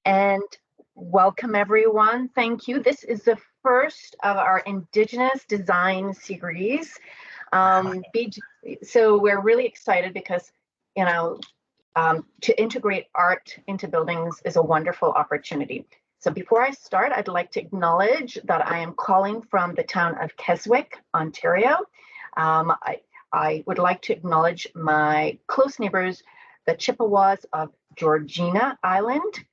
And welcome everyone. Thank you. This is the first of our Indigenous design series. So we're really excited because, to integrate art into buildings is a wonderful opportunity. So before I start, I'd like to acknowledge that I am calling from the town of Keswick, Ontario. I would like to acknowledge my close neighbors, the Chippewas of Georgina Island.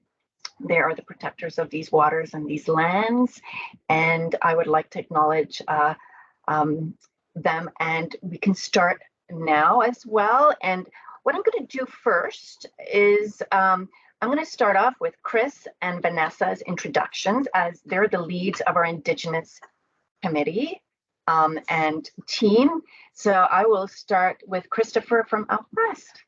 They are the protectors of these waters and these lands. And I would like to acknowledge them, and we can start now as well. And what I'm going to do first is I'm going to start off with Chris and Vanessa's introductions, as they're the leads of our Indigenous committee and team. So I will start with Christopher from out west.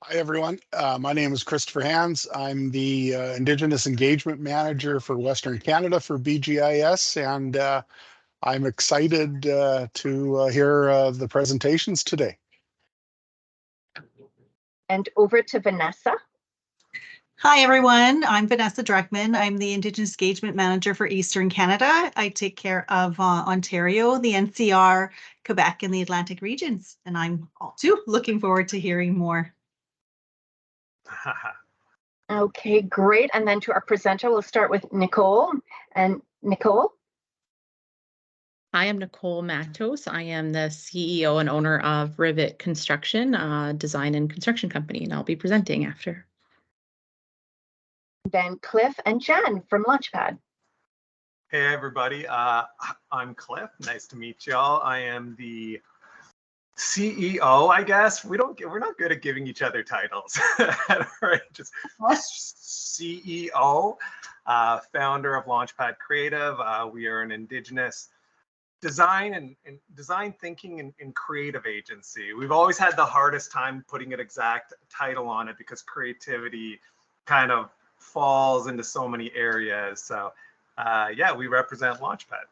Hi, everyone. My name is Christopher Hands. I'm the Indigenous Engagement Manager for Western Canada for BGIS, and I'm excited to hear the presentations today. And over to Vanessa. Hi, everyone. I'm Vanessa Dreckman. I'm the Indigenous Engagement Manager for Eastern Canada. I take care of Ontario, the NCR, Quebec, and the Atlantic regions. And I'm too looking forward to hearing more. Okay, great. And then to our presenter, we'll start with Nicole. And Nicole? Hi, I'm Nicole Matos. I am the CEO and owner of Rivet Construction, design and construction company, and I'll be presenting after. Then Cliff and Jen from Launchpad. Hey, everybody. I'm Cliff. Nice to meet y'all. I am the CEO, I guess. We're not good at giving each other titles. Right? Just CEO, founder of Launchpad Creative. We are an Indigenous design and design thinking and creative agency. We've always had the hardest time putting an exact title on it because creativity kind of falls into so many areas. So yeah, we represent Launchpad.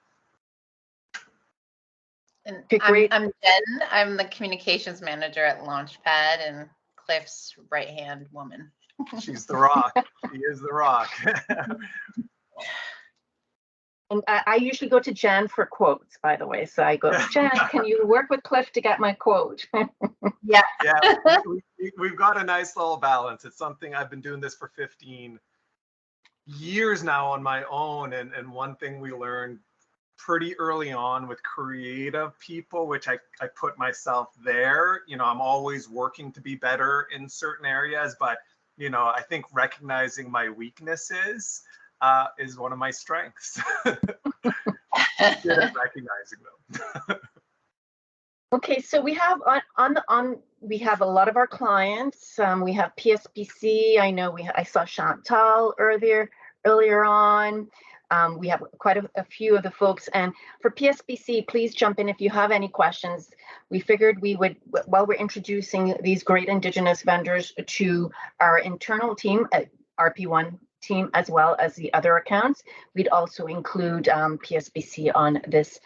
And I'm Jen. I'm the communications manager at Launchpad and Cliff's right-hand woman. She's the rock. She is the rock. And I usually go to Jen for quotes, by the way. So I go, Jen, can you work with Cliff to get my quote? Yeah. Yeah, we've got a nice little balance. It's something I've been doing this for 15 years now on my own. And one thing we learned pretty early on with creative people, which I put myself there, I'm always working to be better in certain areas, but, I think recognizing my weaknesses is one of my strengths. Good at recognizing them. Okay, so we have we have a lot of our clients. We have PSPC. I know I saw Chantal earlier on. We have quite a few of the folks. And for PSPC, please jump in if you have any questions. We figured we would, while we're introducing these great Indigenous vendors to our internal team, RP1 team, as well as the other accounts, we'd also include PSPC on this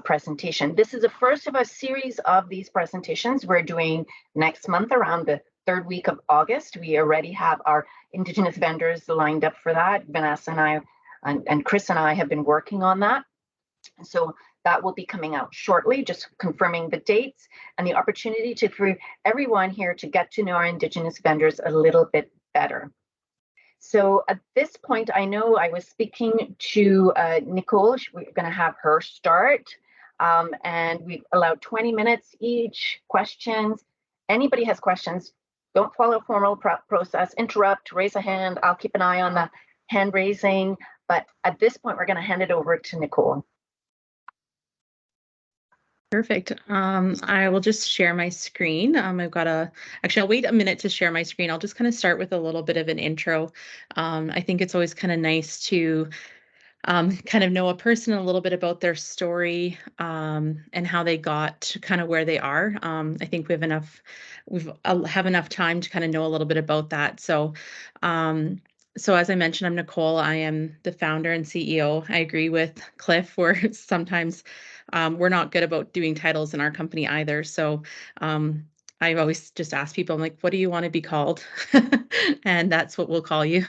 presentation. This is the first of a series of these presentations we're doing next month around the third week of August. We already have our Indigenous vendors lined up for that. Vanessa and I and Chris and I have been working on that. So that will be coming out shortly, just confirming the dates and the opportunity for everyone here to get to know our Indigenous vendors a little bit better. So at this point, I know I was speaking to Nicole. We're going to have her start, and we've allowed 20 minutes each. Questions. Anybody has questions, don't follow a formal process. Interrupt, raise a hand. I'll keep an eye on the hand raising. But at this point, we're going to hand it over to Nicole. Perfect. I will just share my screen. Actually, I'll wait a minute to share my screen. I'll just kind of start with a little bit of an intro. I think it's always kind of nice to kind of know a person, a little bit about their story, and how they got to kind of where they are. I think we have enough time to kind of know a little bit about that. So as I mentioned, I'm Nicole. I am the founder and CEO. I agree with Cliff, where sometimes we're not good about doing titles in our company either. So I always just ask people, I'm like, what do you want to be called? And that's what we'll call you.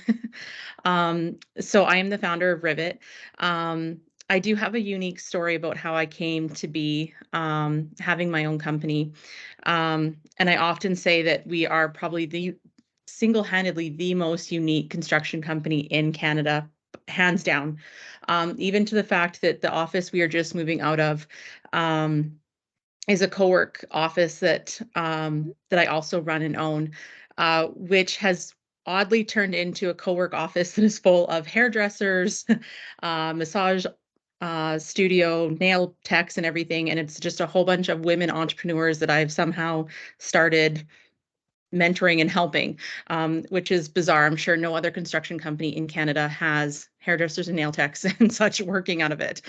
So I am the founder of Rivet. I do have a unique story about how I came to be having my own company. And I often say that we are probably the single-handedly the most unique construction company in Canada, hands down. Even to the fact that the office we are just moving out of is a co-work office that that I also run and own, which has oddly turned into a co-work office that is full of hairdressers, massage studio, nail techs, and everything. And it's just a whole bunch of women entrepreneurs that I've somehow started mentoring and helping, which is bizarre. I'm sure no other construction company in Canada has hairdressers and nail techs and such working out of it.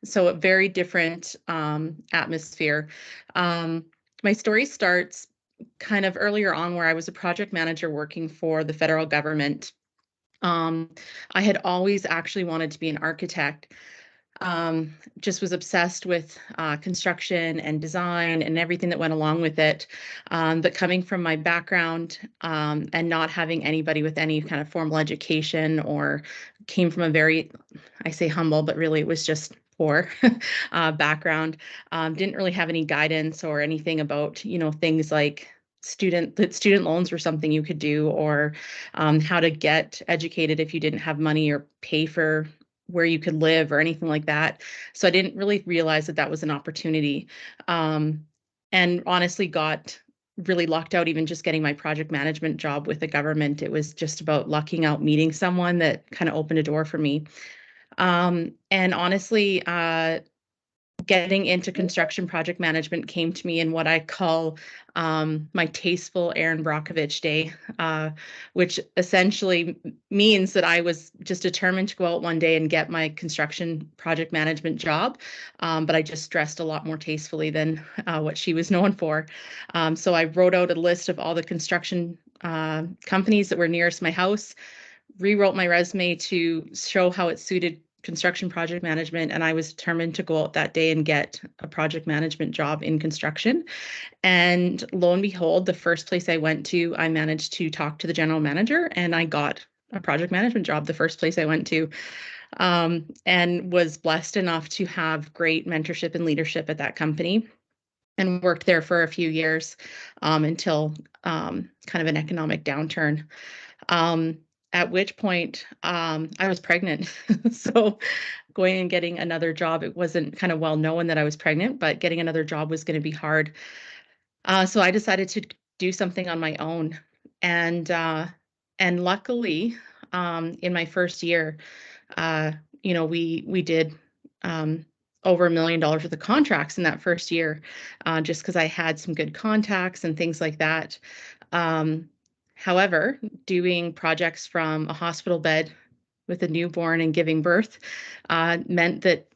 So a very different atmosphere. My story starts kind of earlier on where I was a project manager working for the federal government. I had always actually wanted to be an architect. Just was obsessed with construction and design and everything that went along with it. But coming from my background and not having anybody with any kind of formal education, or came from a very, I say humble, but really it was just poor background, didn't really have any guidance or anything about, things like student loans were something you could do, or how to get educated if you didn't have money, or pay for where you could live or anything like that. So I didn't really realize that that was an opportunity. And honestly got really lucked out even just getting my project management job with the government. It was just about lucking out meeting someone that kind of opened a door for me. And honestly, getting into construction project management came to me in what I call my tasteful Erin Brockovich day, which essentially means that I was just determined to go out one day and get my construction project management job, but I just dressed a lot more tastefully than what she was known for. So I wrote out a list of all the construction companies that were nearest my house, rewrote my resume to show how it suited construction project management, and I was determined to go out that day and get a project management job in construction. And lo and behold, the first place I went to, I managed to talk to the general manager, and I got a project management job the first place I went to, and was blessed enough to have great mentorship and leadership at that company, and worked there for a few years until kind of an economic downturn. At which point I was pregnant. So going and getting another job, it wasn't kind of well known that I was pregnant, but getting another job was going to be hard. So I decided to do something on my own. And luckily, in my first year, we did over $1 million worth of contracts in that first year, just because I had some good contacts and things like that. However, doing projects from a hospital bed with a newborn and giving birth meant that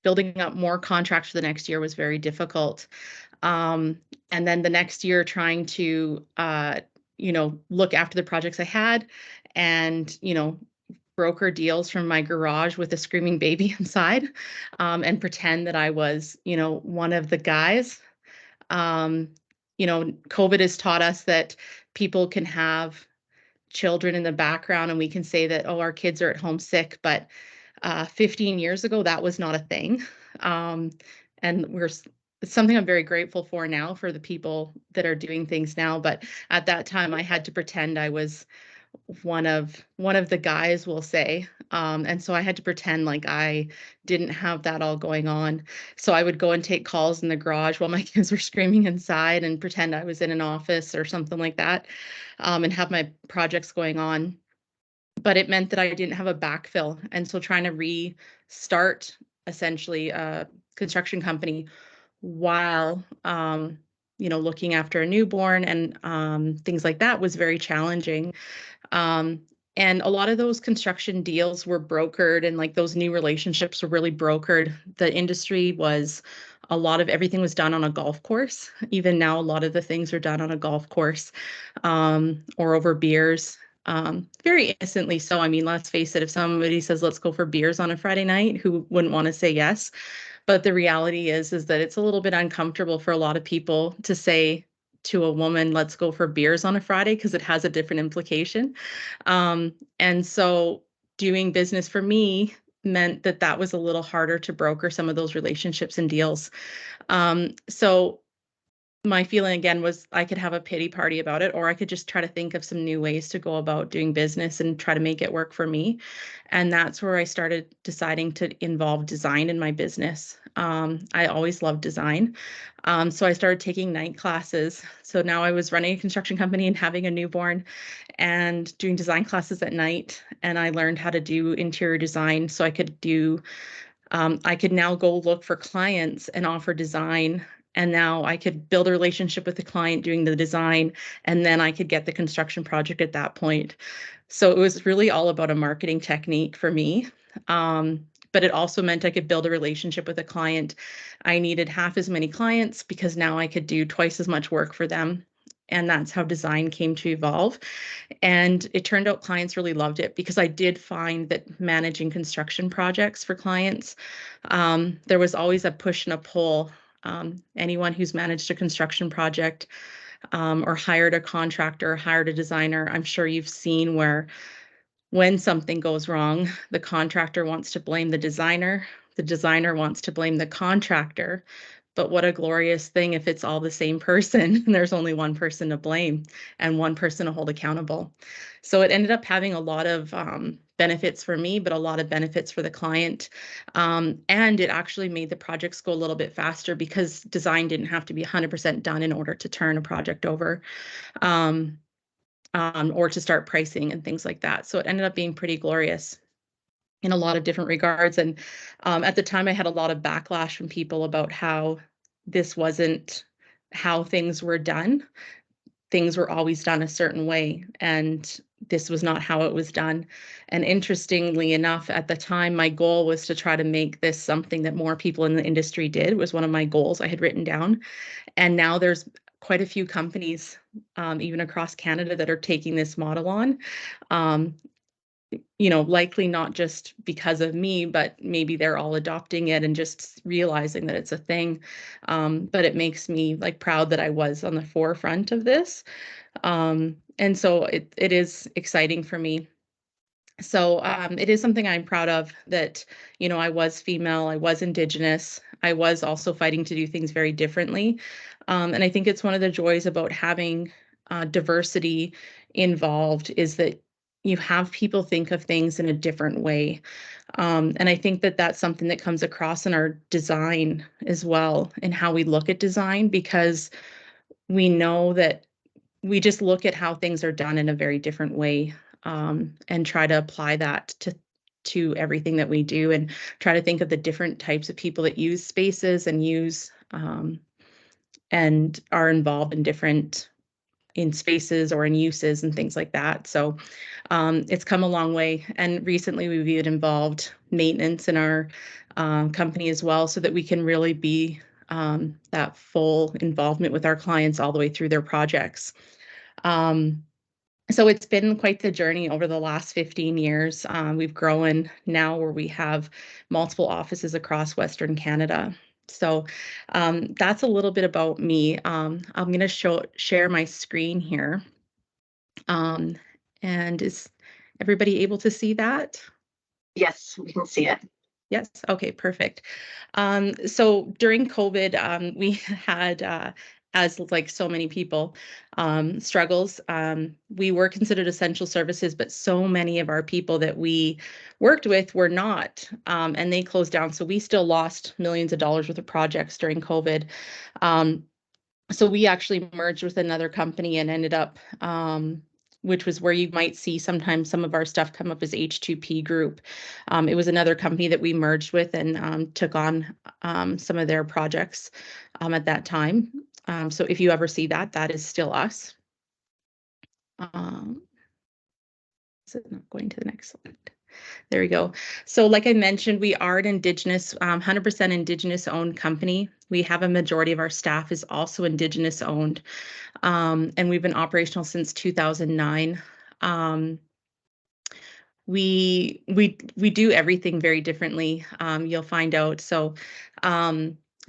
building up more contracts for the next year was very difficult. And then the next year trying to, look after the projects I had, and, broker deals from my garage with a screaming baby inside, and pretend that I was, one of the guys. COVID has taught us that people can have children in the background and we can say that, oh, our kids are at home sick, but 15 years ago, that was not a thing. And it's something I'm very grateful for now, for the people that are doing things now. But at that time, I had to pretend I was one of the guys, we'll say. And so I had to pretend like I didn't have that all going on. So I would go and take calls in the garage while my kids were screaming inside, and pretend I was in an office or something like that, and have my projects going on. But it meant that I didn't have a backfill. And so trying to restart essentially a construction company while looking after a newborn and things like that was very challenging. And a lot of those construction deals were brokered, and like those new relationships were really brokered. The industry was, a lot of everything was done on a golf course. Even now, a lot of the things are done on a golf course, or over beers. Very innocently so. I mean, let's face it, if somebody says, let's go for beers on a Friday night, who wouldn't want to say yes? But the reality is that it's a little bit uncomfortable for a lot of people to say to a woman, let's go for beers on a Friday, because it has a different implication. And so doing business for me meant that that was a little harder to broker some of those relationships and deals. So my feeling again was I could have a pity party about it, or I could just try to think of some new ways to go about doing business and try to make it work for me. And that's where I started deciding to involve design in my business. I always loved design. So I started taking night classes. So now I was running a construction company and having a newborn and doing design classes at night. And I learned how to do interior design. So I could do I could now go look for clients and offer design. And now I could build a relationship with the client doing the design, and then I could get the construction project at that point. So it was really all about a marketing technique for me. But it also meant I could build a relationship with a client. I needed half as many clients because now I could do twice as much work for them. And that's how design came to evolve. And it turned out clients really loved it, because I did find that managing construction projects for clients, there was always a push and a pull. Anyone who's managed a construction project or hired a contractor, hired a designer, I'm sure you've seen where when something goes wrong, the contractor wants to blame the designer wants to blame the contractor. But what a glorious thing if it's all the same person and there's only one person to blame and one person to hold accountable. So it ended up having a lot of benefits for me, but a lot of benefits for the client. And it actually made the projects go a little bit faster, because design didn't have to be 100% done in order to turn a project over. Or to start pricing and things like that. So it ended up being pretty glorious in a lot of different regards. And at the time, I had a lot of backlash from people about how this wasn't how things were done. Things were always done a certain way, and this was not how it was done. And interestingly enough, at the time, my goal was to try to make this something that more people in the industry did. It was one of my goals I had written down. And now there's quite a few companies, even across Canada, that are taking this model on. Likely not just because of me, but maybe they're all adopting it and just realizing that it's a thing. But it makes me proud that I was on the forefront of this. And so it is exciting for me. So it is something I'm proud of, that, I was female, I was Indigenous, I was also fighting to do things very differently. And I think it's one of the joys about having diversity involved, is that you have people think of things in a different way. And I think that that's something that comes across in our design as well, and how we look at design, because we know that we just look at how things are done in a very different way, and try to apply that to everything that we do, and try to think of the different types of people that use spaces and use and are involved in spaces or in uses and things like that. So it's come a long way. And recently we've even involved maintenance in our company as well, so that we can really be that full involvement with our clients all the way through their projects. So it's been quite the journey over the last 15 years. We've grown now where we have multiple offices across Western Canada. So that's a little bit about me. I'm going to share my screen here. And is everybody able to see that? Yes, we can see it. Yes. Okay, perfect. So during COVID, we had, as like so many people, struggles. We were considered essential services, but so many of our people that we worked with were not, and they closed down. So we still lost millions of dollars worth of projects during COVID. So we actually merged with another company and ended up, which was where you might see sometimes some of our stuff come up as H2P Group. It was another company that we merged with and took on some of their projects at that time. So if you ever see that, that is still us. Is it not going to the next slide? There we go. So like I mentioned, we are an Indigenous, 100% Indigenous owned company. We have a majority of our staff is also Indigenous owned, and we've been operational since 2009. we do everything very differently. You'll find out. So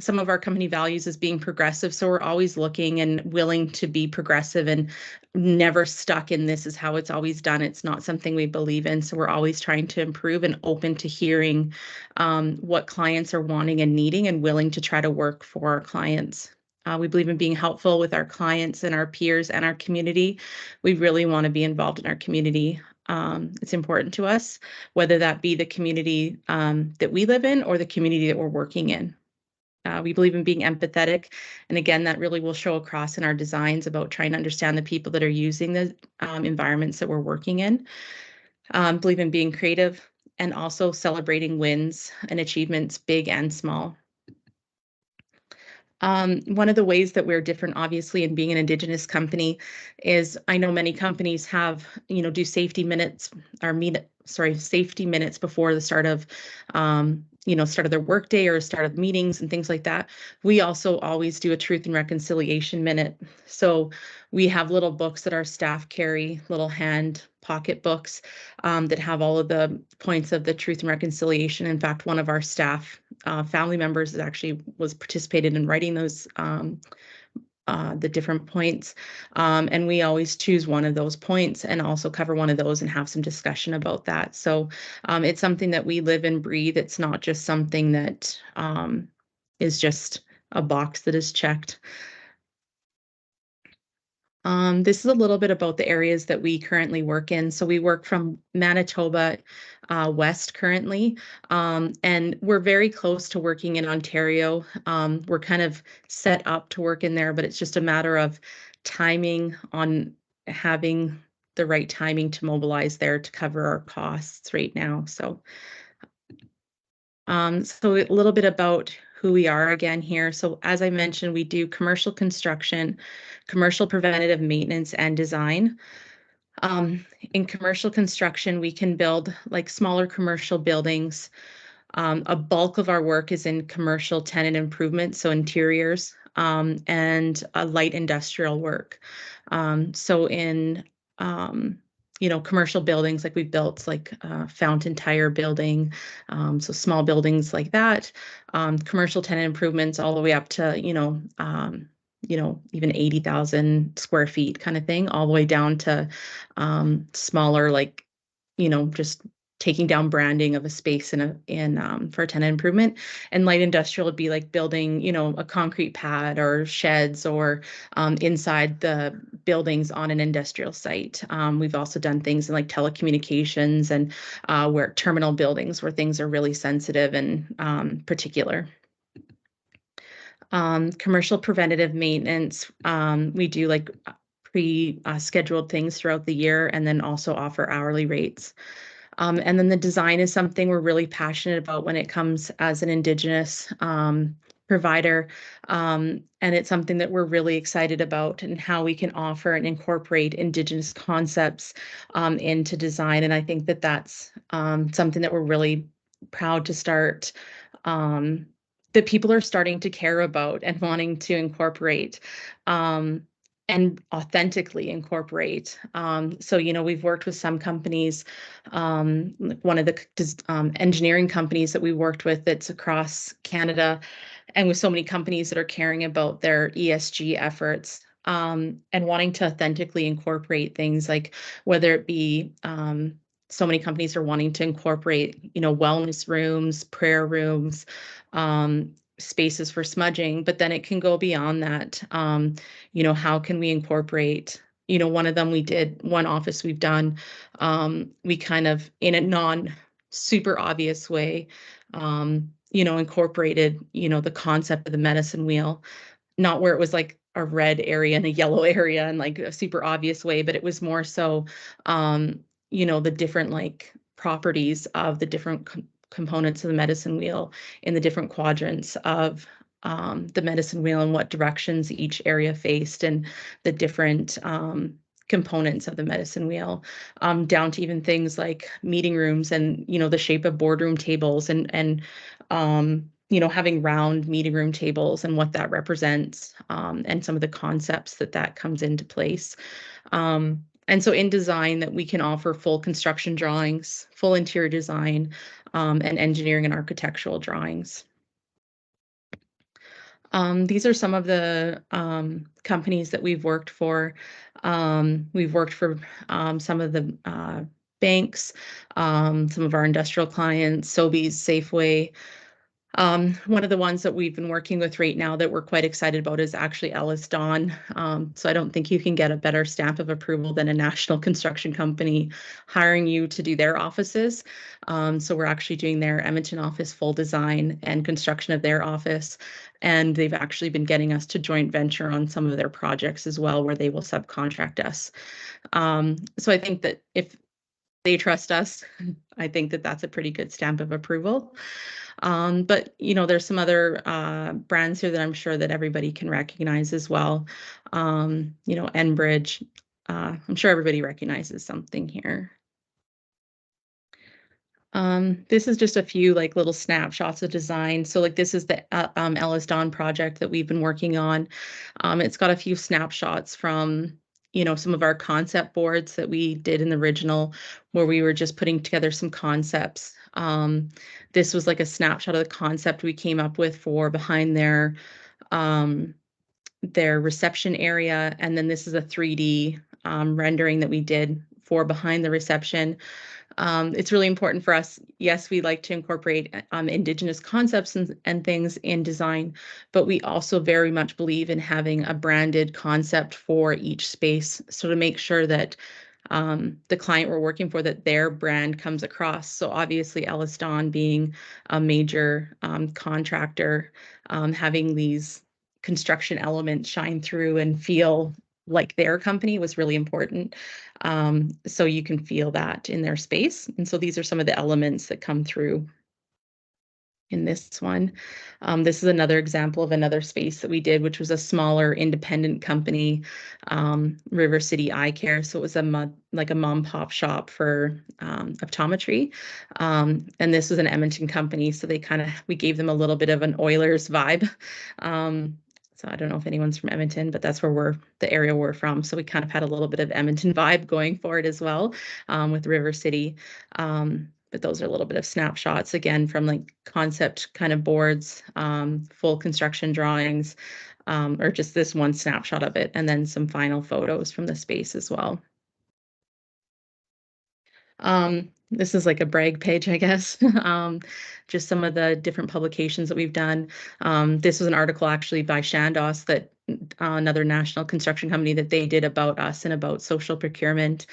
some of our company values is being progressive. So we're always looking and willing to be progressive and never stuck in this is how it's always done. It's not something we believe in. So we're always trying to improve and open to hearing what clients are wanting and needing and willing to try to work for our clients. We believe in being helpful with our clients and our peers and our community. We really want to be involved in our community. It's important to us, whether that be the community that we live in or the community that we're working in. We believe in being empathetic. And again, that really will show across in our designs about trying to understand the people that are using the environments that we're working in. Believe in being creative and also celebrating wins and achievements, big and small. One of the ways that we're different, obviously, in being an Indigenous company is I know many companies have, do safety minutes or safety minutes before the start of, start of their workday or start of meetings and things like that. We also always do a truth and reconciliation minute. So we have little books that our staff carry, little hand pocket books that have all of the points of the truth and reconciliation. In fact, one of our staff family members was participated in writing those the different points, and we always choose one of those points and also cover one of those and have some discussion about that. So it's something that we live and breathe. It's not just something that is just a box that is checked. This is a little bit about the areas that we currently work in. So we work from Manitoba west currently, and we're very close to working in Ontario. We're kind of set up to work in there, but it's just a matter of timing on having the right timing to mobilize there to cover our costs right now. So a little bit about who we are again here. So as I mentioned, we do commercial construction, commercial preventative maintenance, and design. In commercial construction, we can build like smaller commercial buildings. A bulk of our work is in commercial tenant improvements, so interiors, and light industrial work. So in commercial buildings, like we've built like Fountain Tire building, so small buildings like that, commercial tenant improvements all the way up to, even 80,000 square feet kind of thing, all the way down to smaller, like, just taking down branding of a space for a tenant improvement. And light industrial would be like building, a concrete pad or sheds or inside the buildings on an industrial site. We've also done things in like telecommunications and where terminal buildings where things are really sensitive and particular. Commercial preventative maintenance, we do like pre-scheduled things throughout the year and then also offer hourly rates. And then the design is something we're really passionate about when it comes as an Indigenous provider. And it's something that we're really excited about and how we can offer and incorporate Indigenous concepts into design. And I think that that's something that we're really proud to start, that people are starting to care about and wanting to incorporate. And authentically incorporate. So, we've worked with some companies, like one of the engineering companies that we worked with that's across Canada, and with so many companies that are caring about their ESG efforts and wanting to authentically incorporate things like whether it be so many companies are wanting to incorporate, wellness rooms, prayer rooms, spaces for smudging, but then it can go beyond that. How can we incorporate, one of them one office we've done, we kind of in a non super obvious way, incorporated, the concept of the medicine wheel, not where it was like a red area and a yellow area in like a super obvious way, but it was more so, the different like properties of the different components of the medicine wheel in the different quadrants of the medicine wheel and what directions each area faced and the different components of the medicine wheel, down to even things like meeting rooms and, the shape of boardroom tables and having round meeting room tables and what that represents, and some of the concepts that comes into place. And so in design that we can offer full construction drawings, full interior design, and engineering and architectural drawings. These are some of the companies that we've worked for. We've worked for some of the banks, some of our industrial clients, Sobeys, Safeway. One of the ones that we've been working with right now that we're quite excited about is actually Ellis Don. So I don't think you can get a better stamp of approval than a national construction company hiring you to do their offices. So we're actually doing their Edmonton office full design and construction of their office. And they've actually been getting us to joint venture on some of their projects as well, where they will subcontract us. So I think that if they trust us, I think that that's a pretty good stamp of approval. But there's some other brands here that I'm sure that everybody can recognize as well. Enbridge. I'm sure everybody recognizes something here. This is just a few like little snapshots of design. So like this is the Ellis Don project that we've been working on. It's got a few snapshots from some of our concept boards that we did in the original, where we were just putting together some concepts. This was like a snapshot of the concept we came up with for behind their reception area, and then this is a 3D rendering that we did for behind the reception. It's really important for us. Yes, we like to incorporate Indigenous concepts and things in design, but we also very much believe in having a branded concept for each space. So to make sure that the client we're working for, that their brand comes across. So obviously Ellis Don being a major contractor, having these construction elements shine through and feel like their company was really important. So you can feel that in their space. And so these are some of the elements that come through in this one. This is another example of another space that we did, which was a smaller independent company, River City Eye Care. So it was like a mom pop shop for optometry. And this was an Edmonton company. So we gave them a little bit of an Oilers vibe. So I don't know if anyone's from Edmonton, but that's where the area we're from. So we kind of had a little bit of Edmonton vibe going for it as well, with River City. But those are a little bit of snapshots, again, from like concept kind of boards, full construction drawings, or just this one snapshot of it, and then some final photos from the space as well. This is like a brag page, I guess. Just some of the different publications that we've done. This was an article actually by Chandos, that another national construction company, that they did about us and about social procurement,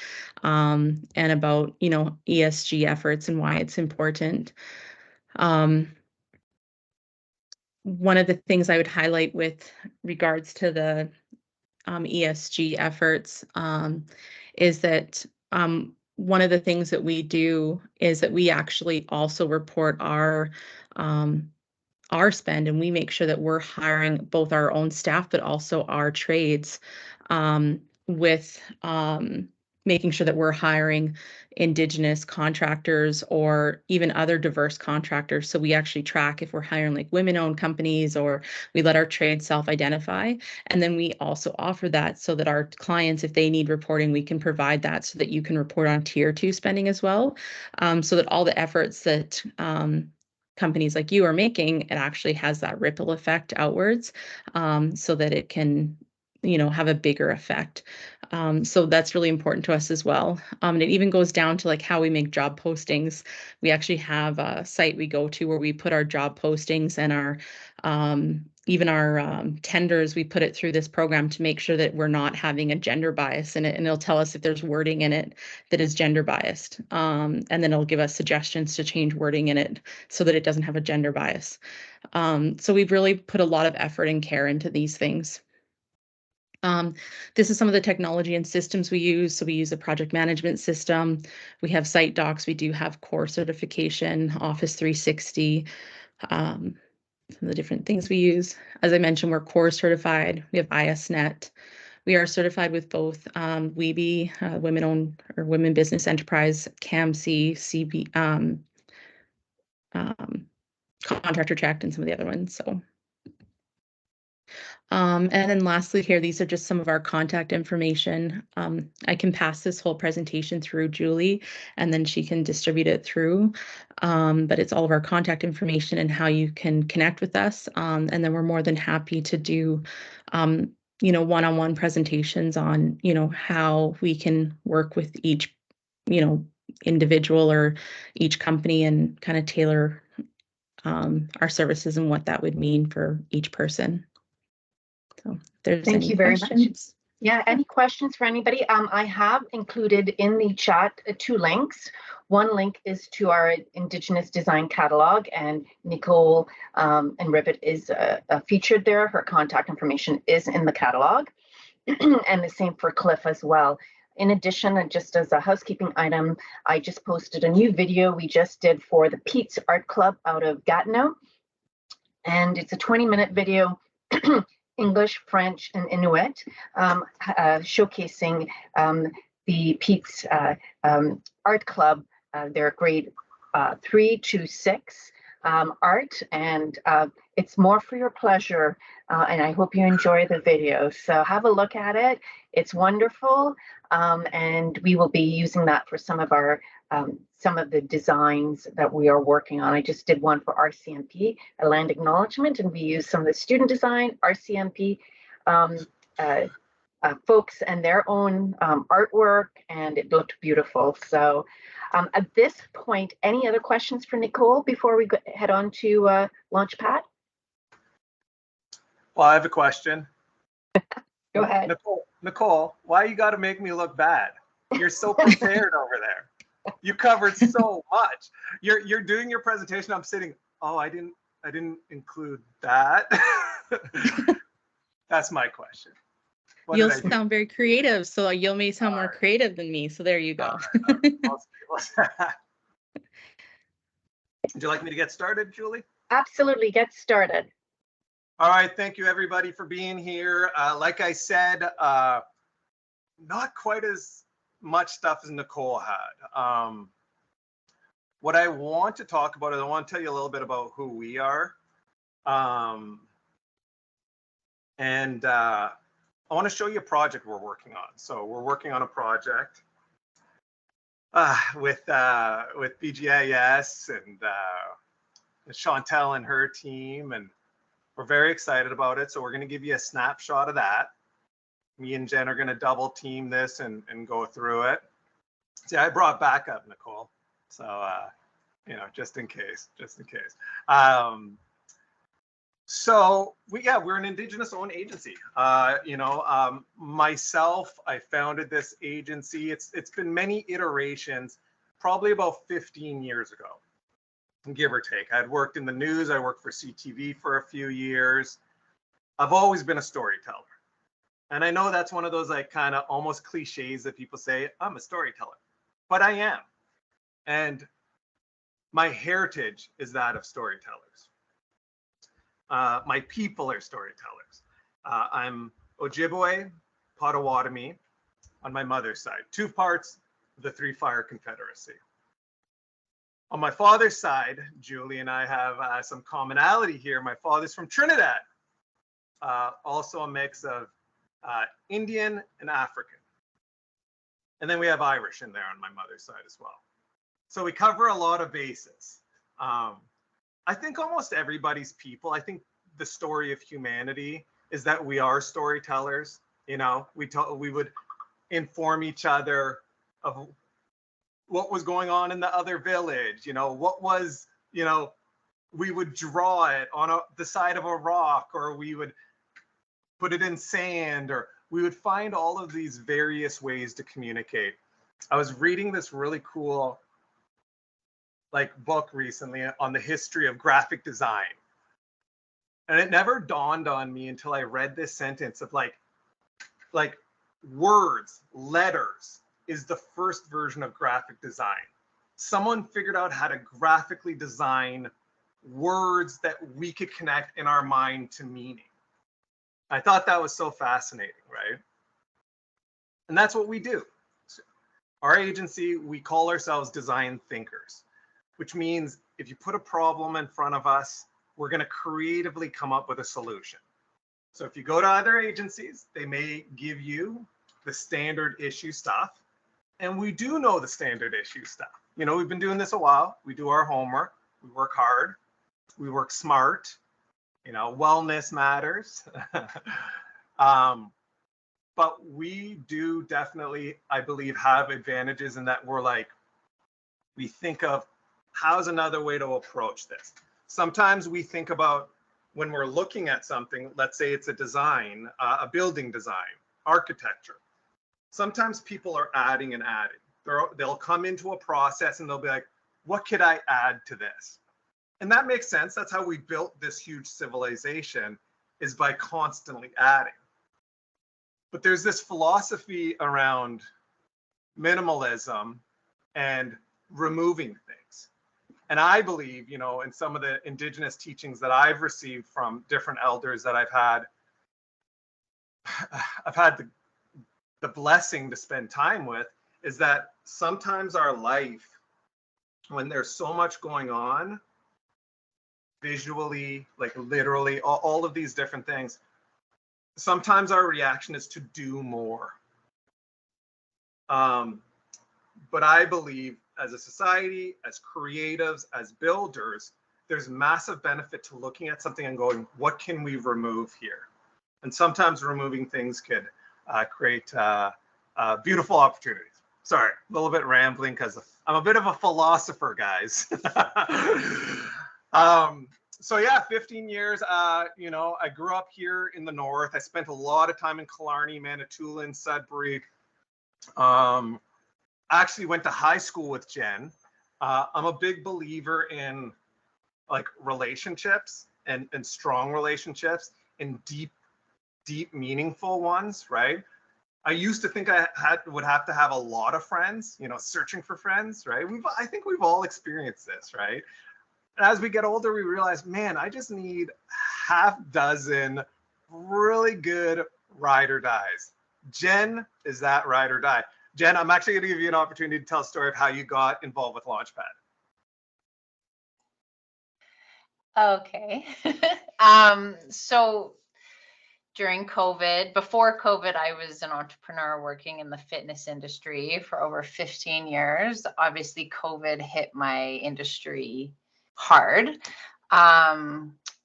and about ESG efforts and why it's important. One of the things I would highlight with regards to the ESG efforts is that one of the things that we do is that we actually also report our spend, and we make sure that we're hiring both our own staff, but also our trades, with making sure that we're hiring Indigenous contractors or even other diverse contractors. So we actually track if we're hiring like women-owned companies, or we let our trade self-identify. And then we also offer that so that our clients, if they need reporting, we can provide that so that you can report on tier 2 spending as well. So that all the efforts that companies like you are making, it actually has that ripple effect outwards, so that it can have a bigger effect. So that's really important to us as well. And it even goes down to like how we make job postings. We actually have a site we go to where we put our job postings and our even our tenders. We put it through this program to make sure that we're not having a gender bias in it, and it'll tell us if there's wording in it that is gender biased, and then it'll give us suggestions to change wording in it so that it doesn't have a gender bias. So we've really put a lot of effort and care into these things. This is some of the technology and systems we use. So we use a project management system. We have site docs. We do have core certification, Office 360, some of the different things we use. As I mentioned, we're core certified. We have ISNet. We are certified with both WEB, Women-Owned or Women Business Enterprise, CAMC, CB, Contractor Checked, and some of the other ones. So And then lastly here, these are just some of our contact information. I can pass this whole presentation through Julie, and then she can distribute it through. But it's all of our contact information and how you can connect with us. And then we're more than happy to do, one-on-one presentations on, how we can work with each, individual or each company and kind of tailor our services and what that would mean for each person. So if there's Thank any you very questions. much. Yeah, any questions for anybody? I have included in the chat 2 links. One link is to our Indigenous design catalog, and Nicole and Rivet is featured there. Her contact information is in the catalog, and the same for Cliff as well. In addition, and just as a housekeeping item, I just posted a new video we just did for the Pete's Art Club out of Gatineau, and it's a 20-minute video. English, French, and Inuit, showcasing the Pete's Art Club, their grade 3 to 6 art, and it's more for your pleasure, and I hope you enjoy the video. So have a look at it. It's wonderful, and we will be using that for some of the designs that we are working on. I just did one for RCMP, a land acknowledgement, and we used some of the student design, RCMP folks and their own artwork, and it looked beautiful. So at this point, any other questions for Nicole before we head on to Launchpad? Well, I have a question. Go ahead. Nicole, why you got to make me look bad? You're so prepared over there. You covered so much. You're doing your presentation. I'm sitting. Oh, I didn't include that. That's my question. You'll sound very creative, so you may sound more creative than me. So there you go. All right. Would you like me to get started, Julie? Absolutely, get started. All right, thank you everybody for being here. Like I said, not quite as much stuff as Nicole had. What I want to talk about is I want to tell you a little bit about who we are. And I want to show you a project we're working on. So we're working on a project with BGIS and Chantel and her team, and we're very excited about it. So we're going to give you a snapshot of that. Me and Jen are going to double team this and go through it. See, I brought backup, Nicole. So, just in case. So we're an Indigenous owned agency. Myself, I founded this agency. It's been many iterations, probably about 15 years ago, give or take. I'd worked in the news. I worked for CTV for a few years. I've always been a storyteller. And I know that's one of those like kind of almost cliches that people say, I'm a storyteller, but I am. And my heritage is that of storytellers. My people are storytellers. I'm Ojibwe, Potawatomi on my mother's side, 2 parts of the Three Fire Confederacy. On my father's side, Julie and I have some commonality here. My father's from Trinidad, also a mix of Indian and African. And then we have Irish in there on my mother's side as well. So we cover a lot of bases. I think almost everybody's people, I think the story of humanity is that we are storytellers. We would inform each other of what was going on in the other village, we would draw it on the side of a rock, or we would put it in sand, or we would find all of these various ways to communicate. I was reading this really cool book recently on the history of graphic design. And it never dawned on me until I read this sentence of like words, letters is the first version of graphic design. Someone figured out how to graphically design words that we could connect in our mind to meaning. I thought that was so fascinating, right? And that's what we do. Our agency, we call ourselves design thinkers, which means if you put a problem in front of us, we're going to creatively come up with a solution. So if you go to other agencies, they may give you the standard issue stuff. And we do know the standard issue stuff. You know, we've been doing this a while. We do our homework. We work hard. We work smart. You know, wellness matters. But we do definitely, I believe, have advantages in that we're like, we think of how's another way to approach this. Sometimes we think about when we're looking at something, let's say it's a design, a building design, architecture. Sometimes people are adding and adding. They'll come into a process and they'll be like, what could I add to this? And that makes sense. That's how we built this huge civilization, is by constantly adding. But there's this philosophy around minimalism and removing things. And I believe, you know, in some of the Indigenous teachings that I've received from different elders that I've had the blessing to spend time with, is that sometimes our life, when there's so much going on, visually, like literally, all of these different things, sometimes our reaction is to do more. But I believe as a society, as creatives, as builders, there's massive benefit to looking at something and going, what can we remove here? And sometimes removing things could create beautiful opportunities. Sorry, a little bit rambling because I'm a bit of a philosopher, guys. So yeah, 15 years, you know, I grew up here in the north. I spent a lot of time in Killarney, Manitoulin, Sudbury. Actually went to high school with Jen. I'm a big believer in like relationships and strong relationships and deep, meaningful ones, right? I used to think I would have to have a lot of friends, you know, searching for friends, right? I think we've all experienced this, right? As we get older, we realize, man, I just need half dozen really good ride or dies. Jen is that ride or die. Jen, I'm actually going to give you an opportunity to tell a story of how you got involved with Launchpad. Okay. So during COVID, before COVID, I was an entrepreneur working in the fitness industry for over 15 years. Obviously, COVID hit my industry hard.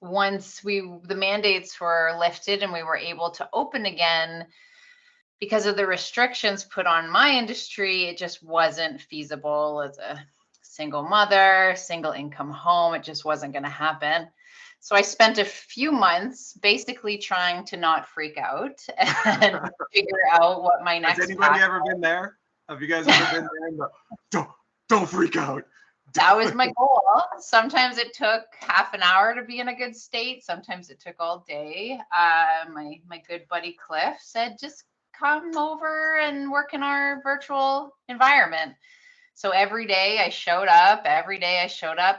Once the mandates were lifted and we were able to open again, because of the restrictions put on my industry, it just wasn't feasible as a single mother, single income home. It just wasn't going to happen. So I spent a few months basically trying to not freak out and figure out what my next. Has anybody ever been there? Have you guys ever been there? In the, don't freak out. That was my goal. Sometimes it took half an hour to be in a good state. Sometimes it took all day. My good buddy Cliff said, just come over and work in our virtual environment. So every day I showed up,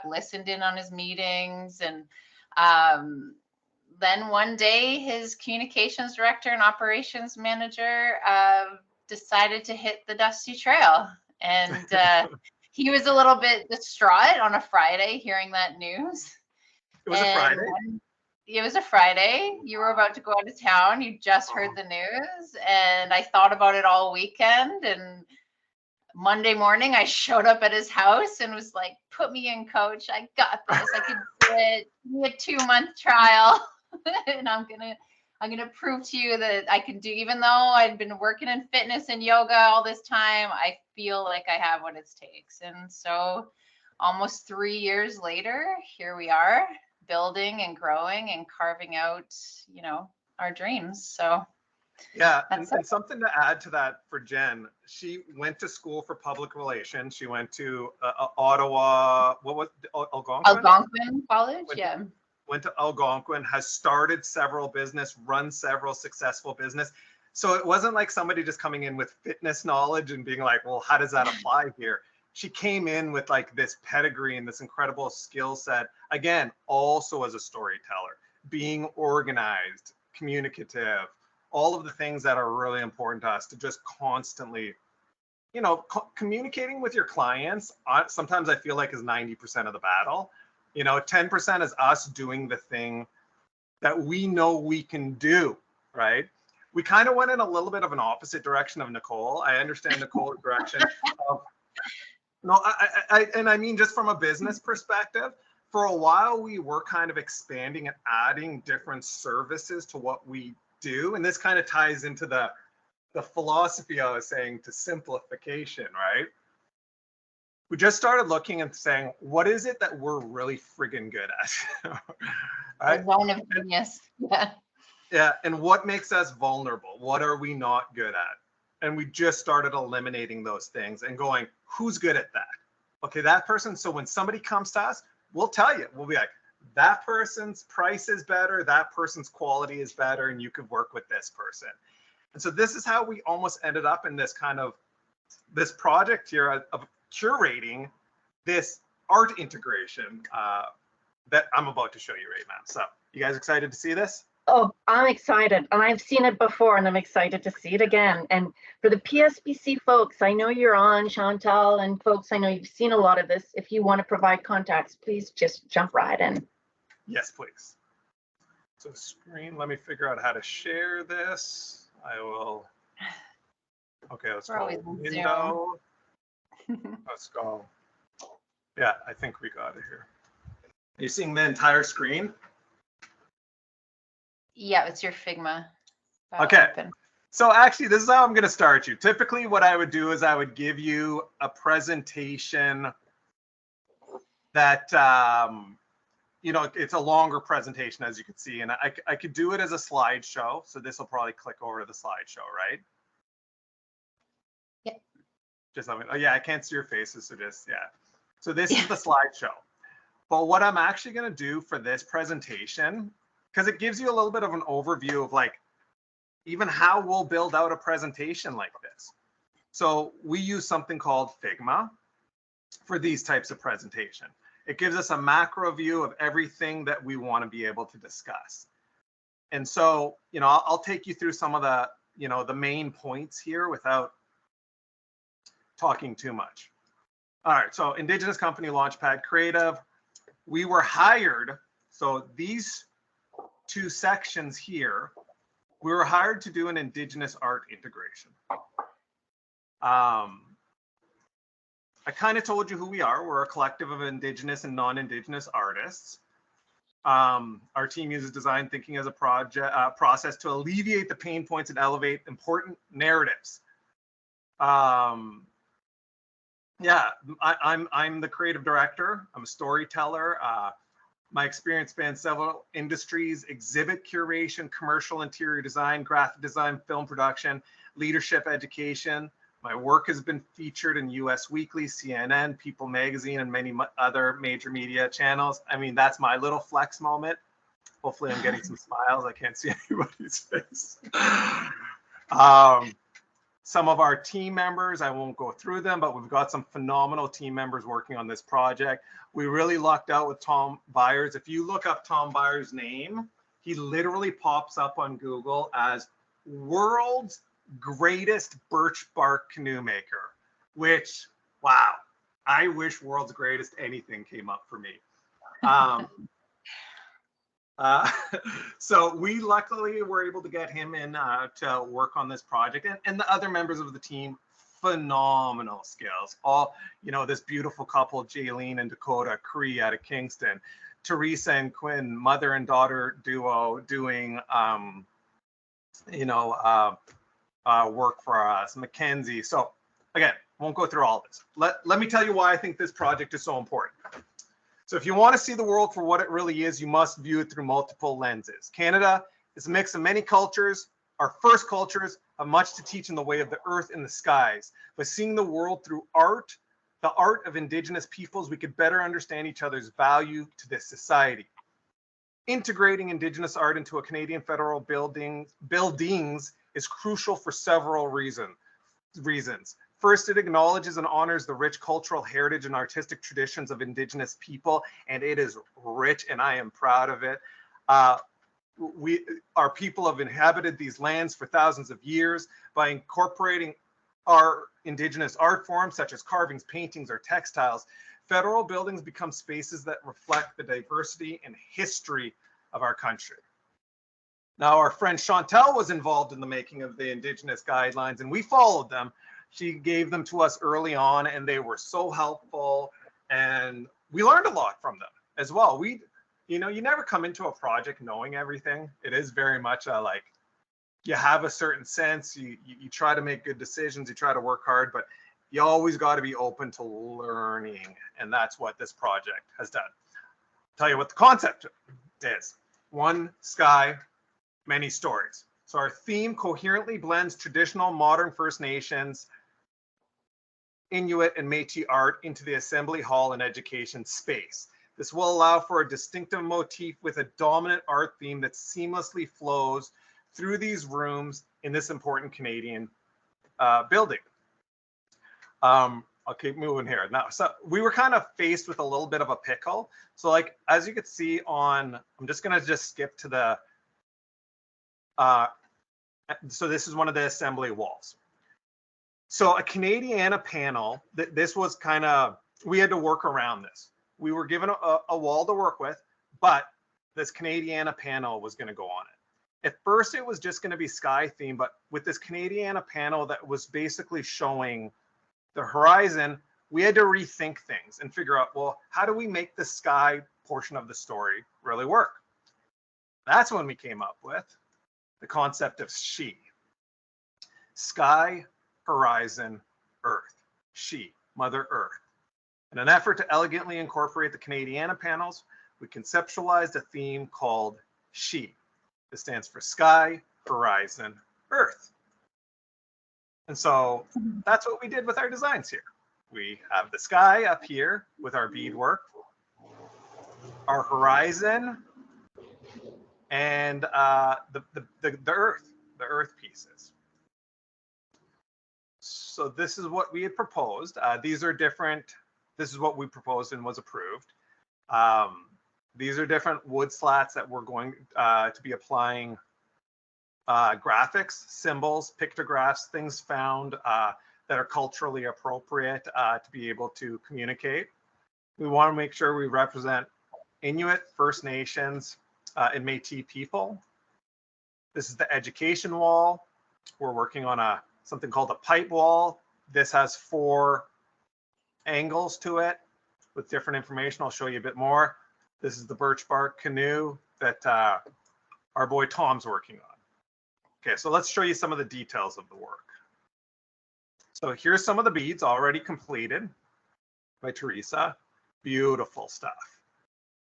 listened in on his meetings. And then one day his communications director and operations manager decided to hit the dusty trail. And he was a little bit distraught on a Friday hearing that news. It was a Friday. It was a Friday. You were about to go out of town. You just heard the news. And I thought about it all weekend. And Monday morning, I showed up at his house and was like, put me in, coach. I got this. I can do it. Give me a 2-month trial. And I'm gonna prove to you that I can do, even though I've been working in fitness and yoga all this time, I feel like I have what it takes. And so almost 3 years later, here we are, building and growing and carving out, you know, our dreams. So yeah, and something to add to that for Jen, she went to school for public relations. She went to Ottawa, what was Algonquin? Algonquin College, yeah. Went to Algonquin, has started several business, run several successful business. So it wasn't like somebody just coming in with fitness knowledge and being like, well, how does that apply here? She came in with like this pedigree and this incredible skill set. Again, also as a storyteller, being organized, communicative, all of the things that are really important to us to just constantly, you know, communicating with your clients. Sometimes I feel like is 90% of the battle. You know, 10% is us doing the thing that we know we can do, right? We kind of went in a little bit of an opposite direction of Nicole. I understand Nicole's direction of, no, and I mean, just from a business perspective, for a while, we were kind of expanding and adding different services to what we do. And this kind of ties into the philosophy I was saying to simplification, right? We just started looking and saying, what is it that we're really friggin' good at? Right? The zone of genius. Yeah. Yeah, and what makes us vulnerable? What are we not good at? And we just started eliminating those things and going, who's good at that? Okay, that person. So when somebody comes to us, we'll tell you, we'll be like, that person's price is better, that person's quality is better, and you could work with this person. And so this is how we almost ended up in this kind of, this project here of curating this art integration that I'm about to show you right now. So you guys excited to see this? Oh, I'm excited, and I've seen it before, and I'm excited to see it again. And for the PSBC folks, I know you're on, Chantal, and folks, I know you've seen a lot of this. If you want to provide contacts, please just jump right in. Yes, please. So screen, let me figure out how to share this. I will. Okay, let's go window. Let's go. Yeah, I think we got it here. Are you seeing the entire screen? Yeah, it's your Figma. Okay. So actually, this is how I'm going to start you. Typically, what I would do is I would give you a presentation that, you know, it's a longer presentation, as you can see. And I could do it as a slideshow. So this will probably click over to the slideshow, right? Yep. Just let me, oh yeah, I can't see your faces. So just, yeah. So this is the slideshow. But what I'm actually going to do for this presentation, because it gives you a little bit of an overview of like even how we'll build out a presentation like this. So we use something called Figma for these types of presentation. It gives us a macro view of everything that we want to be able to discuss. And so, you know, I'll take you through some of the, you know, the main points here without talking too much. All right, so Indigenous company Launchpad Creative. We were hired, so these two sections here, we were hired to do an Indigenous art integration. I kind of told you who we are. We're a collective of Indigenous and non-Indigenous artists. Our team uses design thinking as a process to alleviate the pain points and elevate important narratives. Yeah, I'm the creative director. I'm a storyteller. My experience spans several industries: exhibit curation, commercial interior design, graphic design, film production, leadership education. My work has been featured in US Weekly, CNN, People Magazine, and many other major media channels. I mean, that's my little flex moment. Hopefully I'm getting some smiles. I can't see anybody's face. Some of our team members, I won't go through them, but we've got some phenomenal team members working on this project. We really lucked out with Tom Byers. If you look up Tom Byers' name, he literally pops up on Google as world's greatest birch bark canoe maker, which, wow, I wish world's greatest anything came up for me. So we luckily were able to get him in to work on this project, and the other members of the team, phenomenal skills. All, you know, this beautiful couple, Jaylene and Dakota Cree out of Kingston, Teresa and Quinn, mother and daughter duo doing, you know, work for us, Mackenzie. So again, won't go through all this. Let me tell you why I think this project is so important. So if you want to see the world for what it really is, you must view it through multiple lenses. Canada is a mix of many cultures. Our first cultures have much to teach in the way of the earth and the skies. But seeing the world through art, the art of Indigenous peoples, we could better understand each other's value to this society. Integrating Indigenous art into a Canadian federal buildings is crucial for several reasons. First, it acknowledges and honors the rich cultural heritage and artistic traditions of Indigenous people, and it is rich, and I am proud of it. Our people have inhabited these lands for thousands of years. By incorporating our Indigenous art forms, such as carvings, paintings, or textiles, federal buildings become spaces that reflect the diversity and history of our country. Now, our friend Chantel was involved in the making of the Indigenous guidelines, and we followed them. She gave them to us early on, and they were so helpful, and we learned a lot from them as well. You know, you never come into a project knowing everything. It is very much like you have a certain sense, you try to make good decisions, you try to work hard, but you always got to be open to learning, and that's what this project has done. I'll tell you what the concept is. One sky, many stories. So our theme coherently blends traditional modern First Nations, Inuit, and Métis art into the assembly hall and education space. This will allow for a distinctive motif with a dominant art theme that seamlessly flows through these rooms in this important Canadian building. I'll keep moving here. Now, so we were kind of faced with a little bit of a pickle. So like, as you can see on, I'm just gonna skip to the, so this is one of the assembly walls. So a Canadiana panel, this was kind of, we had to work around this. We were given a wall to work with, but this Canadiana panel was going to go on it. At first, it was just going to be sky theme, but with this Canadiana panel that was basically showing the horizon, we had to rethink things and figure out, well, how do we make the sky portion of the story really work? That's when we came up with the concept of she. Sky, horizon, earth. She, Mother Earth. In an effort to elegantly incorporate the Canadiana panels, we conceptualized a theme called she. This stands for sky, horizon, earth. And so that's what we did with our designs here. We have the sky up here with our beadwork, our horizon, and the earth pieces. So this is what we had proposed. These are different. This is what we proposed and was approved. These are different wood slats that we're going to be applying graphics, symbols, pictographs, things found that are culturally appropriate to be able to communicate. We want to make sure we represent Inuit, First Nations, and Métis people. This is the education wall. We're working on something called a pipe wall. This has 4 angles to it with different information. I'll show you a bit more. This is the birch bark canoe that our boy Tom's working on. Okay, so let's show you some of the details of the work. So here's some of the beads already completed by Teresa. Beautiful stuff.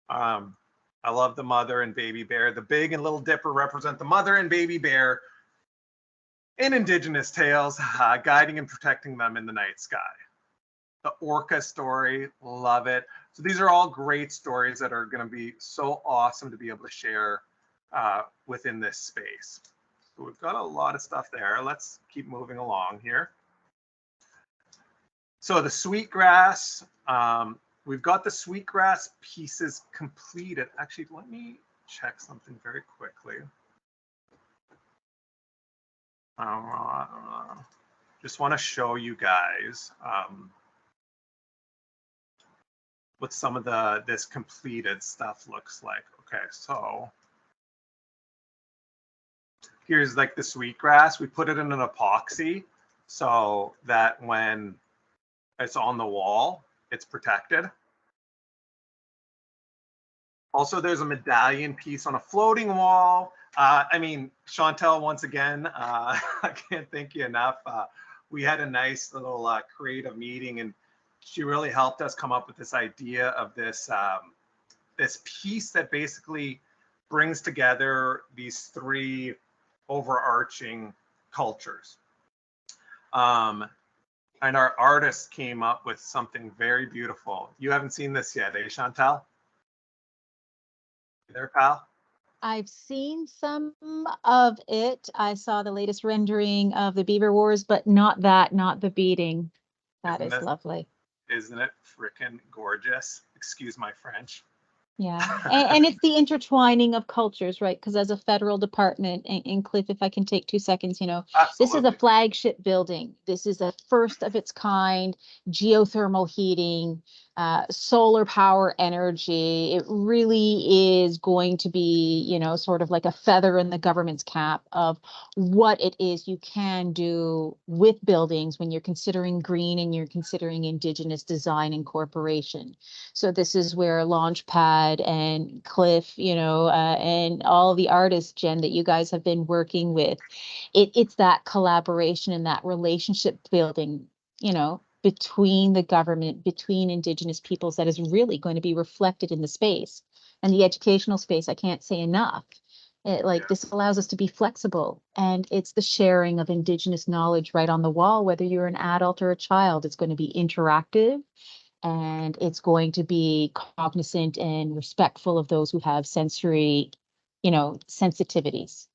I love the mother and baby bear. The big and little dipper represent the mother and baby bear in Indigenous tales, guiding and protecting them in the night sky. The orca story, love it. So these are all great stories that are going to be so awesome to be able to share within this space. So we've got a lot of stuff there. Let's keep moving along here. So the sweetgrass, we've got the sweetgrass pieces completed. Actually, let me check something very quickly. Just want to show you guys what some of this completed stuff looks like. Okay, so here's like the sweetgrass. We put it in an epoxy so that when it's on the wall, it's protected. Also, there's a medallion piece on a floating wall. I mean, Chantel, once again, I can't thank you enough. We had a nice little creative meeting, and she really helped us come up with this idea of this this piece that basically brings together these 3 overarching cultures. And our artist came up with something very beautiful. You haven't seen this yet, eh, Chantel? You there, pal? I've seen some of it. I saw the latest rendering of the Beaver Wars, but not the beading. That is lovely. Isn't it freaking gorgeous? Excuse my French. Yeah, and it's the intertwining of cultures, right? Because as a federal department, and Cliff, if I can take 2 seconds, you know, this is a Absolutely. flagship building. This is a first of its kind geothermal heating, solar power energy. It really is going to be, you know, sort of like a feather in the government's cap of what it is you can do with buildings when you're considering green and you're considering Indigenous design incorporation. So this is where Launchpad and Cliff, you know, and all the artists, Jen, that you guys have been working with, it's that collaboration and that relationship building, you know, between the government, between Indigenous peoples that is really going to be reflected in the space. And the educational space, I can't say enough. This allows us to be flexible, and it's the sharing of Indigenous knowledge right on the wall, whether you're an adult or a child. It's going to be interactive, and it's going to be cognizant and respectful of those who have sensory, you know, sensitivities.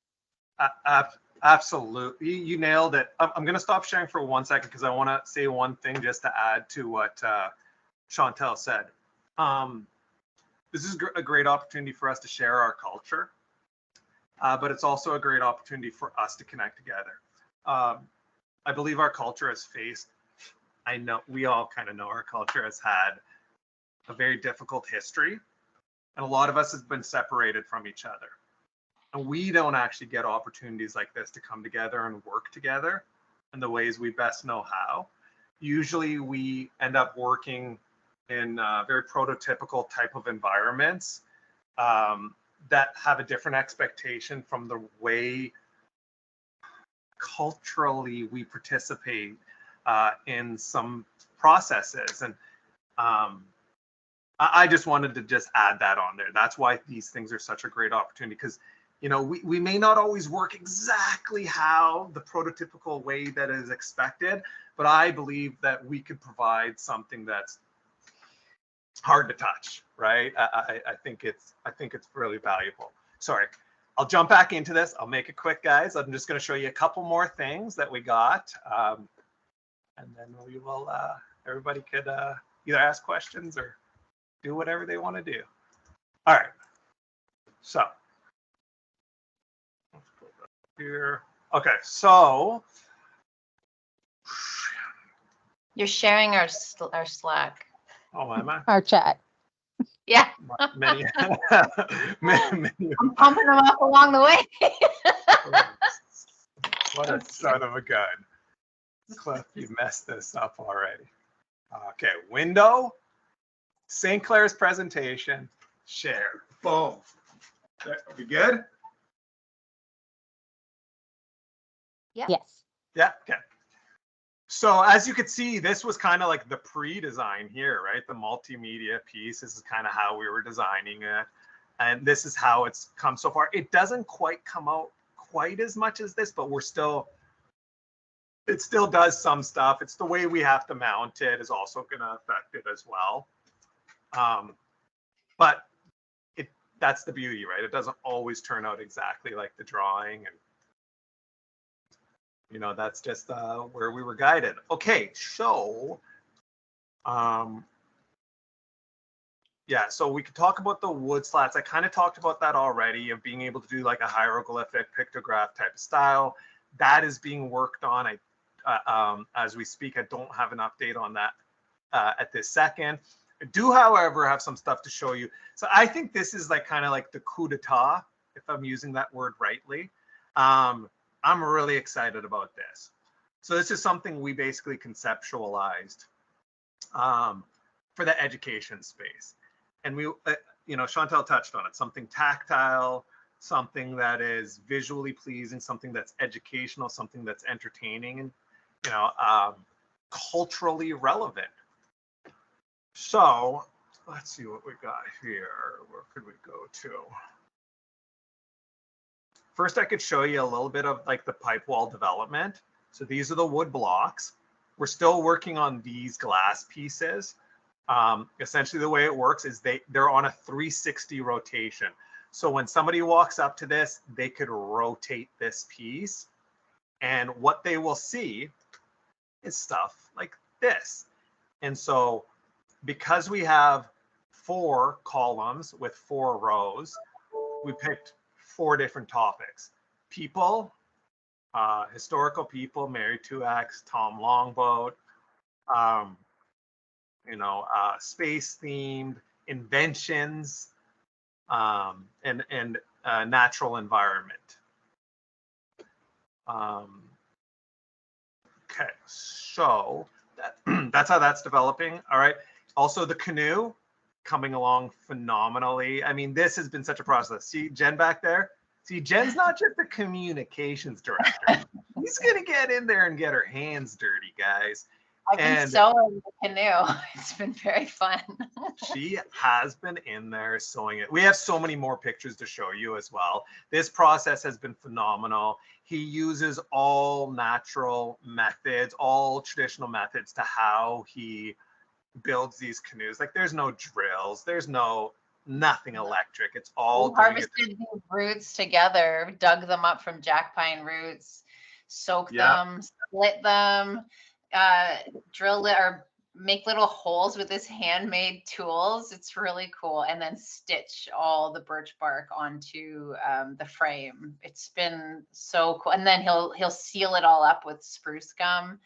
Absolutely, you nailed it. I'm going to stop sharing for 1 second because I want to say one thing just to add to what Chantel said. This is a great opportunity for us to share our culture, but it's also a great opportunity for us to connect together. I believe our culture has faced, I know we all kind of know our culture has had a very difficult history, and a lot of us have been separated from each other. And we don't actually get opportunities like this to come together and work together in the ways we best know how. Usually we end up working in very prototypical type of environments that have a different expectation from the way culturally we participate in some processes. And I just wanted to just add that on there. That's why these things are such a great opportunity, because you know, we may not always work exactly how the prototypical way that is expected, but I believe that we could provide something that's hard to touch, right? I think it's really valuable. Sorry, I'll jump back into this. I'll make it quick, guys. I'm just going to show you a couple more things that we got, and then we will. Everybody could either ask questions or do whatever they want to do. All right. So. Here. Okay, so You're sharing our Slack. oh, am I? Our chat. Yeah. Many. I'm pumping them up along the way. What a son of a gun. Cliff, you messed this up already. Okay, window, St. Clair's presentation, share. Boom. Are we good? Yeah. Yes. Yeah, okay. So as you could see, this was kind of like the pre-design here, right? The multimedia piece. This is kind of how we were designing it. And this is how it's come so far. It doesn't quite come out quite as much as this, but it still does some stuff. It's the way we have to mount it is also going to affect it as well. But that's the beauty, right? It doesn't always turn out exactly like the drawing, and you know, that's just where we were guided. Okay, so yeah, so we could talk about the wood slats. I kind of talked about that already, of being able to do like a hieroglyphic pictograph type of style. That is being worked on. As we speak, I don't have an update on that at this second. I do, however, have some stuff to show you. So I think this is like kind of like the coup d'etat, if I'm using that word rightly. I'm really excited about this. So this is something we basically conceptualized for the education space. And we, you know, Chantel touched on it, something tactile, something that is visually pleasing, something that's educational, something that's entertaining, and, you know, culturally relevant. So let's see what we got here. Where could we go to? First, I could show you a little bit of like the pipe wall development. So these are the wood blocks. We're still working on these glass pieces. Essentially, the way it works is they're on a 360 rotation. So when somebody walks up to this, they could rotate this piece. And what they will see is stuff like this. And so because we have 4 columns with 4 rows. We picked 4 different topics: people, historical people, Mary Tuax, Tom Longboat, space themed, inventions, and natural environment. Okay, so that's how that's developing. All right. Also, the canoe coming along phenomenally. I mean, this has been such a process. See Jen back there? See, Jen's not just the communications director. She's gonna get in there and get her hands dirty, guys. I've been sewing the canoe. It's been very fun. She has been in there sewing it. We have so many more pictures to show you as well. This process has been phenomenal. He uses all natural methods, all traditional methods to how he builds these canoes. Like, there's no drills, there's nothing electric. It's all harvested these roots together, dug them up from jack pine roots, soak them, split them, drill it or make little holes with his handmade tools. It's really cool. And then stitch all the birch bark onto the frame. It's been so cool. And then he'll seal it all up with spruce gum.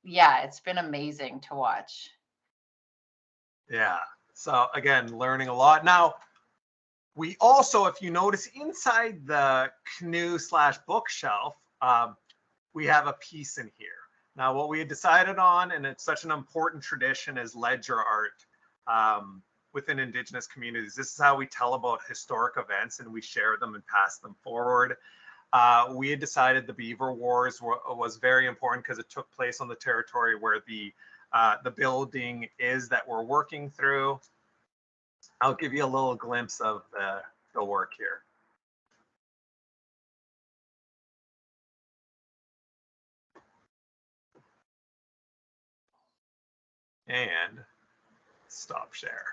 Yeah, it's been amazing to watch. Yeah. So again, learning a lot. Now, we also, if you notice inside the canoe / bookshelf, we have a piece in here. Now, what we had decided on, and it's such an important tradition, is ledger art within Indigenous communities. This is how we tell about historic events, and we share them and pass them forward. We had decided the Beaver Wars was very important because it took place on the territory where the building is that we're working through. I'll give you a little glimpse of the work here. And stop share.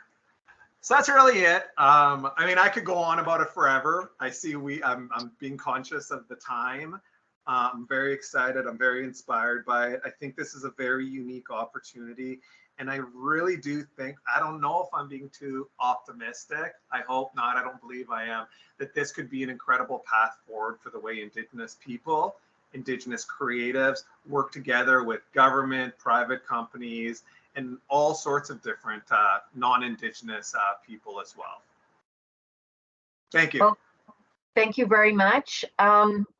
So that's really it. I mean, I could go on about it forever. I see I'm being conscious of the time. I'm very excited. I'm very inspired by it. I think this is a very unique opportunity. And I really do think, I don't know if I'm being too optimistic. I hope not. I don't believe I am. That this could be an incredible path forward for the way Indigenous people, Indigenous creatives work together with government, private companies, and all sorts of different non-Indigenous people as well. Thank you. Well, thank you very much.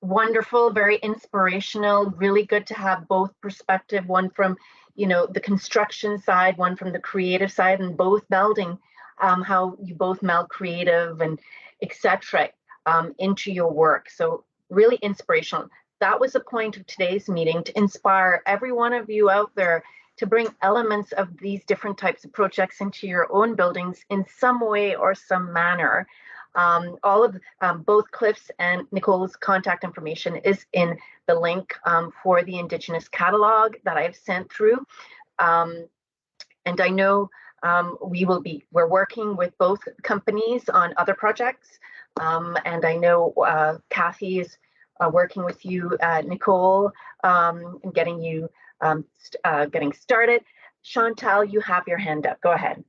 Wonderful, very inspirational, really good to have both perspective, one from, the construction side, one from the creative side, and both melding, how you both meld creative and etc. Into your work. So really inspirational. That was the point of today's meeting, to inspire every one of you out there to bring elements of these different types of projects into your own buildings in some way or some manner. All of both Cliff's and Nicole's contact information is in the link for the Indigenous catalog that I've sent through. And I know we're working with both companies on other projects. And I know Kathy is working with you, Nicole, and getting you getting started. Chantal, you have your hand up. Go ahead.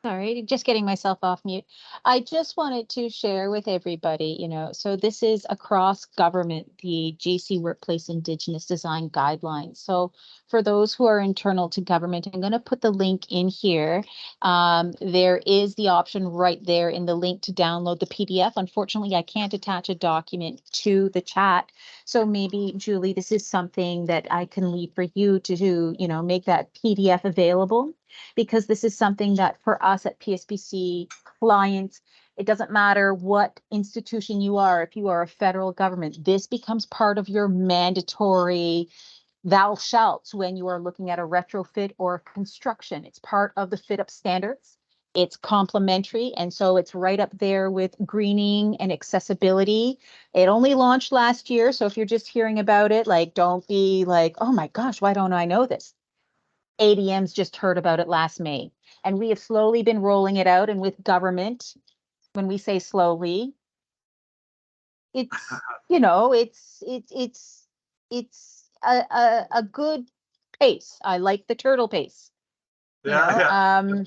Sorry, just getting myself off mute. I just wanted to share with everybody, so this is across government, the JC Workplace Indigenous Design Guidelines. So for those who are internal to government, I'm going to put the link in here. There is the option right there in the link to download the PDF. Unfortunately, I can't attach a document to the chat. So maybe, Julie, this is something that I can leave for you to make that PDF available, because this is something that for us at PSPC clients, it doesn't matter what institution you are. If you are a federal government, this becomes part of your mandatory thou shalt when you are looking at a retrofit or construction. It's part of the fit up standards. It's complementary. And so it's right up there with greening and accessibility. It only launched last year. So if you're just hearing about it, don't be like, oh my gosh, why don't I know this? ADM's just heard about it last May, and we have slowly been rolling it out. And with government, when we say slowly, it's it's a good pace. I like the turtle pace. You know? Yeah.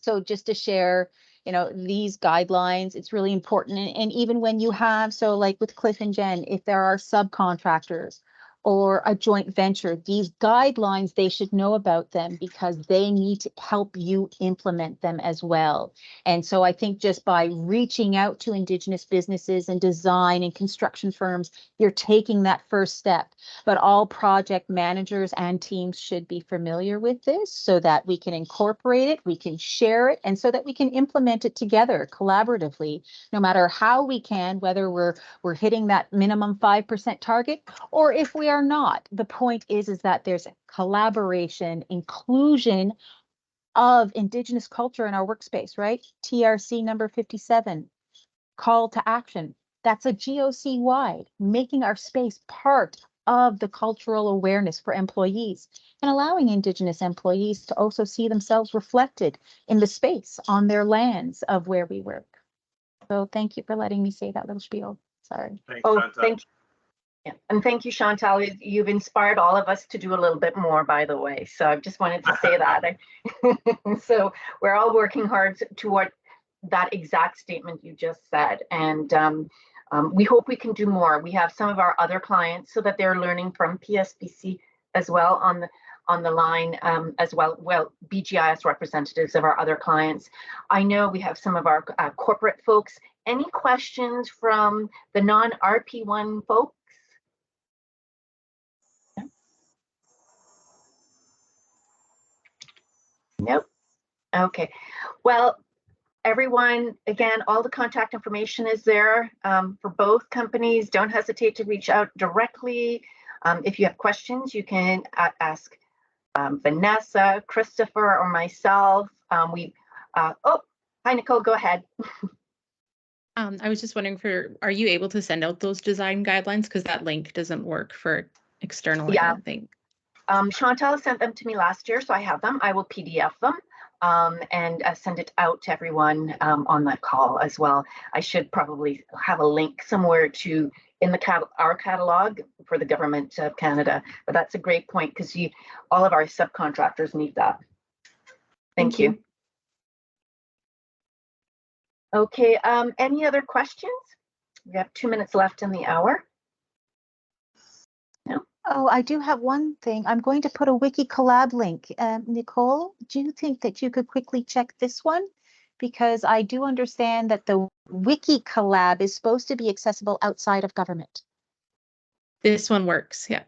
So just to share, you know, these guidelines, it's really important. And even when you have, so like with Cliff and Jen, if there are subcontractors or a joint venture, these guidelines, they should know about them because they need to help you implement them as well. And so I think just by reaching out to Indigenous businesses and design and construction firms, you're taking that first step. But all project managers and teams should be familiar with this so that we can incorporate it, we can share it, and so that we can implement it together collaboratively, no matter how we can, whether we're hitting that minimum 5% target or if we are not. The point is that there's collaboration, inclusion of Indigenous culture in our workspace, right? TRC number 57, call to action. That's a GOC wide, making our space part of the cultural awareness for employees and allowing Indigenous employees to also see themselves reflected in the space on their lands of where we work. So thank you for letting me say that little spiel. Sorry. Thanks, Oh, Chantal. thank you. Yeah. And thank you, Chantal. You've inspired all of us to do a little bit more, by the way. So I just wanted to say that. So we're all working hard toward that exact statement you just said. And we hope we can do more. We have some of our other clients so that they're learning from PSBC as well on the line as well. Well, BGIS representatives of our other clients. I know we have some of our corporate folks. Any questions from the non-RP1 folks? Nope. Okay. Well, everyone, again, all the contact information is there for both companies. Don't hesitate to reach out directly. If you have questions, you can ask Vanessa, Christopher, or myself. Oh, hi, Nicole, go ahead. I was just wondering are you able to send out those design guidelines? Because that link doesn't work for external, I don't think. Chantal sent them to me last year, so I have them. I will PDF them and send it out to everyone on that call as well. I should probably have a link somewhere to in our catalog for the Government of Canada. But that's a great point because all of our subcontractors need that. Thank you. Okay, any other questions? We have 2 minutes left in the hour. No? Oh, I do have one thing. I'm going to put a wiki collab link. Nicole, do you think that you could quickly check this one? Because I do understand that the wiki collab is supposed to be accessible outside of government. This one works, yeah.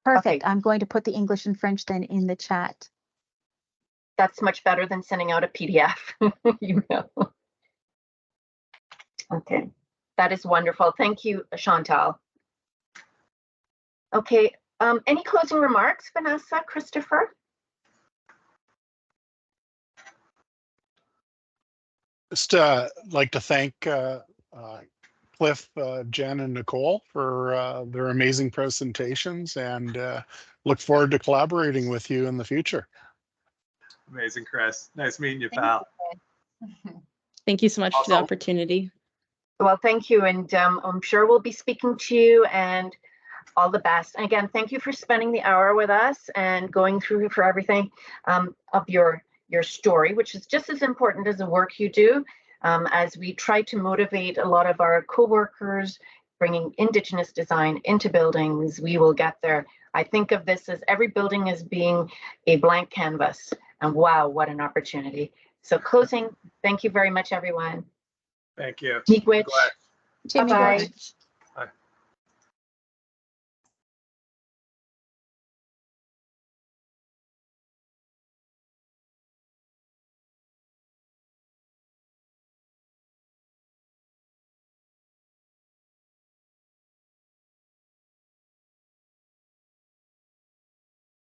Perfect. Okay. I'm going to put the English and French then in the chat. That's much better than sending out a PDF, you know. Okay, that is wonderful. Thank you, Chantal. Okay, any closing remarks, Vanessa, Christopher? Just like to thank Cliff, Jen, and Nicole for their amazing presentations, and look forward to collaborating with you in the future. Amazing, Chris. Nice meeting you, pal. Thank you so much for the opportunity. Well, thank you, and I'm sure we'll be speaking to you, and all the best. And again, thank you for spending the hour with us and going through for everything of your story, which is just as important as the work you do. As we try to motivate a lot of our co-workers, bringing Indigenous design into buildings, we will get there. I think of this as every building as being a blank canvas, and wow, what an opportunity. So closing, thank you very much, everyone. Thank you. Miigwech. Bye-bye.